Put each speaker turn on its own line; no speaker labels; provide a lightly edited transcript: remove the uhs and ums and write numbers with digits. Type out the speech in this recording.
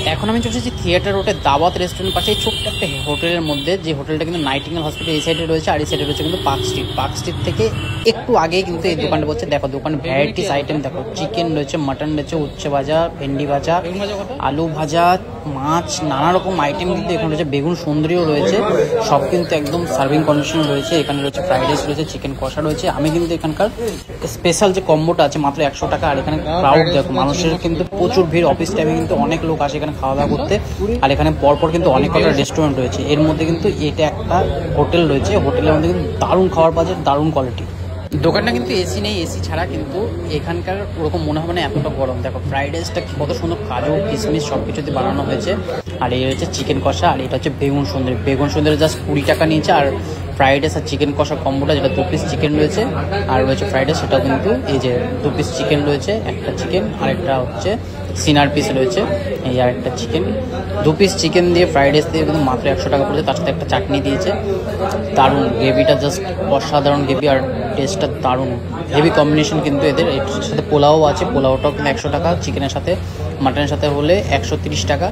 এখন আমি চলছি যে থিয়েটার রোডে দাওয়াত রেস্টুরেন্ট পাশে ছোট্ট একটা হোটেলের মধ্যে, যে হোটেলটা কিন্তু নাইটিঙ্গেল হসপিটাল এই সাইডে রয়েছে, আর এই সাইডে রয়েছে কিন্তু পার্ক স্ট্রিট থেকে একটু আগেই কিন্তু এই দোকানটা বলছে। দেখো দোকান ভ্যারাইটিস আইটেম দেখো, চিকেন রয়েছে, মাটন রয়েছে, উচ্ছে ভাজা, ভেন্ডি ভাজা, আলু ভাজা, মাছ, নানা রকম আইটেম কিন্তু এখানে রয়েছে, বেগুন সুন্দরীও রয়েছে, সব কিন্তু একদম সার্ভিং কন্ডিশনে রয়েছে। এখানে রয়েছে ফ্রাইড রাইস রয়েছে, চিকেন কষা রয়েছে। আমি কিন্তু এখানকার স্পেশাল যে কম্বোটা আছে মাত্র 100 টাকা। আর এখানে ক্রাউড দেখো, মানুষের কিন্তু প্রচুর ভিড়, অফিস টাইমে কিন্তু অনেক লোক আসে এখানে খাওয়া দাওয়া করতে। আর এখানে পরপর কিন্তু অনেক কটা রেস্টুরেন্ট রয়েছে, এর মধ্যে কিন্তু এটা একটা হোটেল রয়েছে, হোটেলের মধ্যে কিন্তু দারুণ খাবার পাওয়া যায়, দারুণ কোয়ালিটি। দোকানটা কিন্তু এসি নেই, এসি ছাড়া কিন্তু এখানকার ওরকম মনে হবে না এতটা গরম। দেখো ফ্রাইড রাইসটা কত সুন্দর, কাজু কিশমিশ সব কিছুতে বানানো হয়েছে। আর এই হচ্ছে চিকেন কষা, আর এটা হচ্ছে বেগুন সুন্দরী। বেগুন সুন্দরী জাস্ট 20 টাকা নিয়েছে। আর ফ্রাইড রাইস আর চিকেন কষা কম্বোটা, যেটা 2 পিস চিকেন রয়েছে আর রয়েছে ফ্রাইড রাইস, সেটাও কিন্তু এই যে 2 পিস চিকেন রয়েছে, একটা চিকেন আর একটা হচ্ছে সিনার পিস রয়েছে, এই আর একটা চিকেন। 2 পিস চিকেন দিয়ে ফ্রাইড রাইস দিয়ে কিন্তু মাত্র 100 টাকা পড়েছে। তার সাথে একটা চাটনি দিয়েছে, দারুণ গ্রেভিটা, জাস্ট অসাধারণ গ্রেভি, আর টেস্টটা দারুণ, হেভি কম্বিনেশন কিন্তু এদের। এর সাথে পোলাও আছে, পোলাওটাও কিন্তু 100 টাকা, চিকেনের সাথে মাটনের সাথে হলে 130 টাকা।